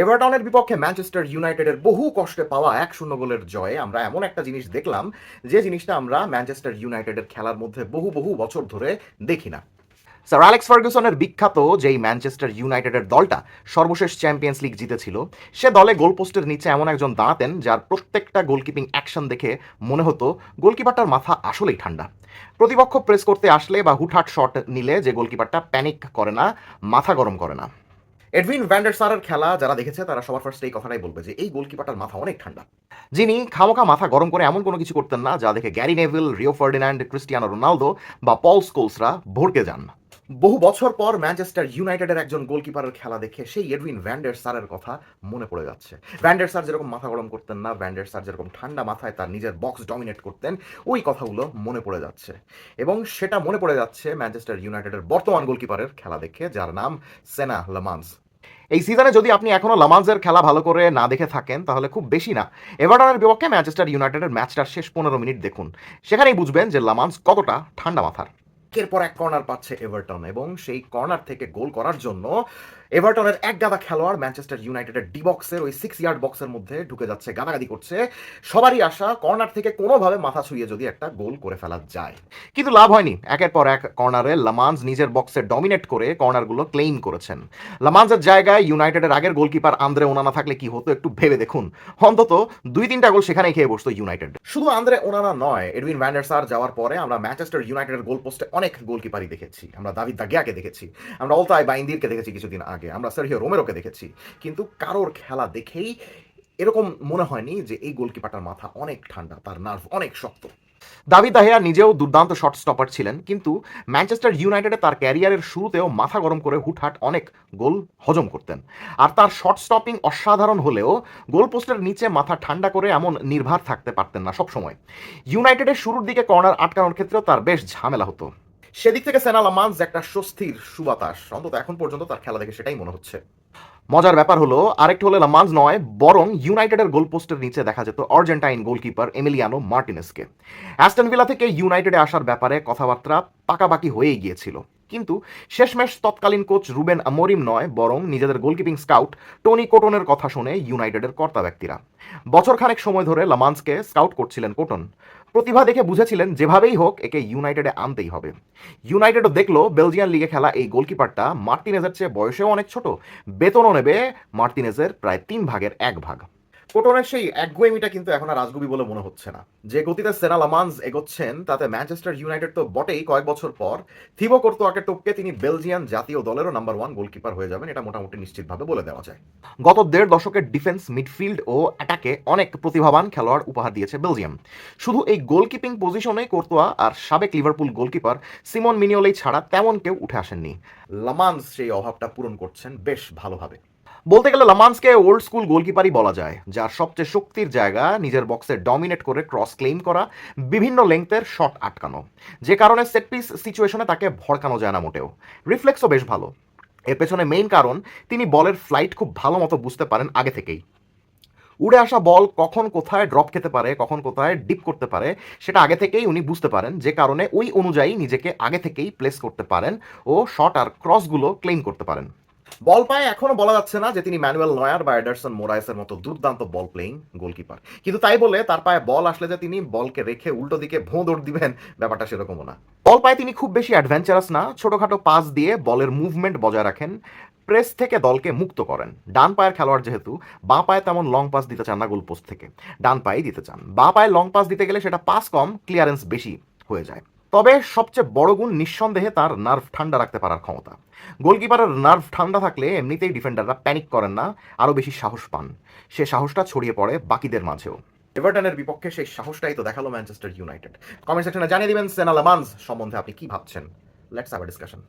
এভারটনের বিপক্ষে ম্যানচেস্টার ইউনাইটেডের বহু কষ্টে পাওয়া 1-0 গোলের জয়ে আমরা এমন একটা জিনিস দেখলাম, যে জিনিসটা আমরা ম্যানচেস্টার ইউনাইটেডের খেলার মধ্যে বহু বহু বছর ধরে দেখি না। স্যার অ্যালেক্স ফার্গুসনের বিখ্যাত যেই ম্যানচেস্টার ইউনাইটেডের দলটা সর্বশেষ চ্যাম্পিয়ন্স লিগ জিতেছিল, সে দলে গোলপোস্টের নিচে এমন একজন দাঁড়াতেন যার প্রত্যেকটা গোলকিপিং অ্যাকশন দেখে মনে হতো গোলকিপারটার মাথা আসলেই ঠান্ডা। প্রতিপক্ষ প্রেস করতে আসলে বা হুটহাট শট নিলে যে গোলকিপারটা প্যানিক করে না, মাথা গরম করে না। এডভিন ভ্যান্ডার সারের খেলা যারা দেখেছে তারা সবার ফার্স্ট এই কথাটাই বলবে যে এই গোলকিপারটার মাথা অনেক ঠান্ডা। যিনি খামোখা মাথা গরম করে এমন কোনো কিছু করতেন না যা দেখে Gary Neville, Rio Ferdinand, Cristiano Ronaldo বা পল স্কোলসরা ভড়কে যান। বহু বছর পর ম্যানচেস্টার ইউনাইটেডের একজন গোলকিপারের খেলা দেখে সেই এডউইন ভ্যান্ডার সারের কথা মনে পড়ে যাচ্ছে। ভ্যান্ডার সার যেরকম মাথা গরম করতেন না, ভ্যান্ডার সার যেরকম ঠান্ডা মাথায় তার নিজের বক্স ডমিনেট করতেন, ওই কথাগুলো মনে পড়ে যাচ্ছে। এবং সেটা মনে পড়ে যাচ্ছে ম্যানচেস্টার ইউনাইটেডের বর্তমান গোলকিপারের খেলা দেখে, যার নাম সেনা লামান্স। এই সিজনে যদি আপনি এখনো লামান্সের খেলা ভালো করে না দেখে থাকেন তাহলে খুব বেশি না, এভারটনের বিপক্ষে ম্যানচেস্টার ইউনাইটেডের ম্যাচটার শেষ 15 মিনিট দেখুন, সেখানেই বুঝবেন যে লামান্স কতটা ঠান্ডা মাথার। একের পর এক কর্নার পাচ্ছে এভারটন, এবং সেই কর্নার থেকে গোল করার জন্য এভারটনের এক গাদা খেলোয়াড় ম্যানচেস্টার ইউনাইটেডের ডি বক্সের ওই 6 ইয়ার্ড বক্সের মধ্যে ঢুকে যাচ্ছে, গাদাগাদি করছে। সবারই আশা কর্নার থেকে কোনোভাবে মাথা ছুঁয়ে যদি একটা গোল করে ফেলা যায়, কিন্তু লাভ হয়নি। একের পর এক কর্নারে লামান্স নিজের বক্সে ডমিনেট করে কর্নারগুলো ক্লেইম করেছেন। লামান্সের জায়গায় ইউনাইটেডের আগের গোলকিপার আন্দ্রে ওনানা থাকলে কি হতো একটু ভেবে দেখুন, অন্তত 2-3টা গোল সেখানেই খেয়ে বসতো ইউনাইটেড। শুধু আন্দ্রে ওনানা নয়, এডউইন ভ্যান্ডার সার যাওয়ার পরে আমরা ম্যানচেস্টার ইউনাইটেডের গোল পোস্টে অনেক গোলকিপারই দেখেছি। আমরা দাভিদ দাগিয়াকে দেখেছি, আমরা অলতাই বাইন্দিরকে দেখেছি কিছুদিন আগে, আমরা সার্হিও রোমেরোকে দেখেছি, কিন্তু কারোর খেলা দেখেই এরকম মনে হয়নি যে এই গোলকিপারটার মাথা অনেক ঠান্ডা, তার নার্ভ অনেক শক্ত। দাভিদ দাহিয়া নিজেও দুর্দান্ত শট স্টপার ছিলেন, কিন্তু ম্যানচেস্টার ইউনাইটেডে তার ক্যারিয়ারের শুরুতেও মাথা গরম করে হুটহাট অনেক গোল হজম করতেন। আর তার শট স্টপিং অসাধারণ হলেও গোল পোস্টের নিচে মাথা ঠান্ডা করে এমন নির্ভার থাকতে পারতেন না সবসময়। ইউনাইটেডের শুরুর দিকে কর্নার আটকানোর ক্ষেত্রেও তার বেশ ঝামেলা হতো। সেদিক থেকে সেনা লামান্স একটা স্বস্তির সুবাতাস, অন্তত এখন পর্যন্ত তার খেলা দেখে সেটাই মনে হচ্ছে। মজার ব্যাপার হলো, আরেকটু হলে লামান্স নয়, বরং ইউনাইটেডের গোল পোস্টের নিচে দেখা যেত আর্জেন্টাইন গোলকিপার এমিলিয়ানো মার্টিনেসকে। অ্যাস্টন ভিলা থেকে ইউনাইটেডে আসার ব্যাপারে কথাবার্তা পাকাপাকি হয়েই গিয়েছিল, কিন্তু শেষমেশ তৎকালীন কোচ রুবেন আমোরিম নয়, বরং নিজেদের গোলকিপিং স্কাউট টনি কোটনের কথা শুনে ইউনাইটেডের কর্তা ব্যক্তিরা বছরখানেক সময় ধরে লামান্সকে স্কাউট করছিলেন কোটন। প্রতিভা দেখে বুঝেছিলেন যেভাবেই হোক একে ইউনাইটেডে আনতেই হবে। ইউনাইটেডও দেখলো বেলজিয়ান লিগে খেলা এই গোলকিপারটা মার্টিনেজের চেয়ে বয়সেও অনেক ছোট, বেতনও নেবে মার্টিনেজের প্রায় 3/1 ভাগ। কোটনের সেই একগুয়েমিটা কিন্তু এখন আর রাজগুবি বলে মনে হচ্ছে না। যে গতিতে সেনা লামান্স এগোচ্ছেন তাতে ম্যানচেস্টার ইউনাইটেড তো বটেই, কয়েক বছর পর থিবো কোর্তোয়াকে টপকে তিনি বেলজিয়ান জাতীয় দলেরও নাম্বার 1 গোলকিপার হয়ে যাবেন, এটা মোটামুটি নিশ্চিতভাবে বলে দেওয়া যায়। গত 1.5 দশকের ডিফেন্স, মিডফিল্ড ও অ্যাটাকে অনেক প্রতিভাবান খেলোয়াড় উপহার দিয়েছে বেলজিয়াম। শুধু এই গোলকিপিং পজিশনে কোর্তোয়া আর সাবেক লিভারপুল গোলকিপার সিমন মিনিওলেই ছাড়া তেমন কেউ উঠে আসেননি। লামান্স সেই অভাবটা পূরণ করছেন বেশ ভালোভাবে। বলতে গেলে লামান্সকে ওল্ড স্কুল গোলকিপারই বলা যায়, যার সবচেয়ে শক্তির জায়গা নিজের বক্সে ডমিনেট করে ক্রস ক্লেইম করা, বিভিন্ন লেংথের শট আটকানো, যে কারণে সেট পিস সিচুয়েশনে তাকে ভড়কানো যায় না মোটেও। রিফ্লেক্সও বেশ ভালো। এর পেছনে মেইন কারণ তিনি বলের ফ্লাইট খুব ভালো মতো বুঝতে পারেন আগে থেকেই। উড়ে আসা বল কখন কোথায় ড্রপ খেতে পারে, কখন কোথায় ডিপ করতে পারে, সেটা আগে থেকেই উনি বুঝতে পারেন, যে কারণে ওই অনুযায়ী নিজেকে আগে থেকেই প্লেস করতে পারেন ও শট আর ক্রসগুলো ক্লেইম করতে পারেন। বল পায়ে এখনো বলা যাচ্ছে না যে তিনি ম্যানুয়েল নয়ার বা এডারসন মোরাইসের মতো দুর্দান্ত বল প্লেইং গোলকিপার, কিন্তু তাই বলে তার পায়ে বল আসলে যে তিনি বলকে রেখে উল্টো দিকে ভোঁ দৌড় দিবেন, ব্যাপারটা সেরকমও না। বল পায়ে তিনি খুব বেশি অ্যাডভেঞ্চারাস না, ছোটখাটো পাস দিয়ে বলের মুভমেন্ট বজায় রাখেন, প্রেস থেকে দলকে মুক্ত করেন। ডান পায়ের খেলোয়াড় যেহেতু, বাঁ পায়ে তেমন লং পাস দিতে চান না গোল পোস্ট থেকে, ডান পায়েই দিতে চান। বাঁ পায়ে লং পাস দিতে গেলে সেটা পাস কম, ক্লিয়ারেন্স বেশি হয়ে যায়। তবে সবচেয়ে বড় গুণ নিঃসন্দেহে তার নার্ভ ঠান্ডা রাখতে পারার ক্ষমতা। গোলকিপারের নার্ভ ঠান্ডা থাকলে এমনিতেই ডিফেন্ডাররা প্যানিক করেন না, আরও বেশি সাহস পান। সে সাহসটা ছড়িয়ে পড়ে বাকিদের মাঝেও। এভারটনের বিপক্ষে সেই সাহসটাই তো দেখালো ম্যানচেস্টার ইউনাইটেড। কমেন্ট সেকশনে জানিয়ে দিবেন সেনা লামান্স সম্বন্ধে আপনি কি ভাবছেন। Let's have a discussion.